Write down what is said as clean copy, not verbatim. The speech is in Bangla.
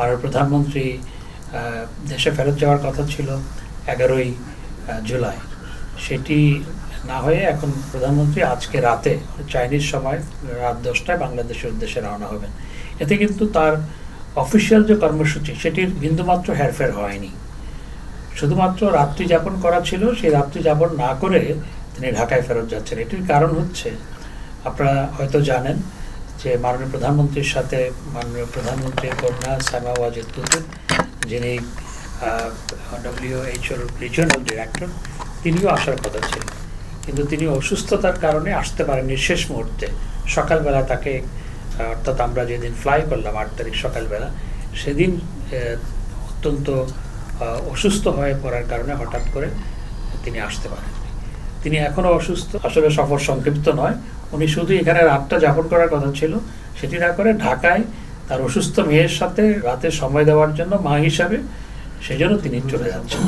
মাননীয় প্রধানমন্ত্রী দেশে ফেরত যাওয়ার কথা ছিল 11ই জুলাই, সেটি না হয়ে এখন প্রধানমন্ত্রী আজকে রাতে চাইনিজ সময় রাত 10টায় বাংলাদেশের উদ্দেশ্যে রওনা হবেন। এতে কিন্তু তার অফিসিয়াল যে কর্মসূচি সেটির বিন্দুমাত্র হেরফের হয়নি। শুধুমাত্র রাত্রি যাপন করা ছিল, সেই রাত্রি যাপন না করে তিনি ঢাকায় ফেরত যাচ্ছেন। এটির কারণ হচ্ছে, আপনারা হয়তো জানেন যে মাননীয় প্রধানমন্ত্রীর সাথে মাননীয় প্রধানমন্ত্রীর কন্যা সাইমা ওয়াজেদ তুতুর, যিনি WHO রিজিওনাল ডিরেক্টর, তিনিও আসার কথা ছিল, কিন্তু তিনি অসুস্থতার কারণে আসতে পারেননি শেষ মুহূর্তে। সকালবেলা তাকে, অর্থাৎ আমরা যেদিন ফ্লাই করলাম 8 তারিখ সকালবেলা, সেদিন অত্যন্ত অসুস্থ হয়ে পড়ার কারণে হঠাৎ করে তিনি আসতে পারেননি। তিনি এখনও অসুস্থ। আসলে সফর সংক্ষিপ্ত নয়, উনি শুধু এখানে রাতটা যাপন করার কথা ছিল, সেটি না করে ঢাকায় তার অসুস্থ মেয়ের সাথে রাতে সময় দেওয়ার জন্য মা হিসাবে, সেজন্য তিনি চলে যাচ্ছেন।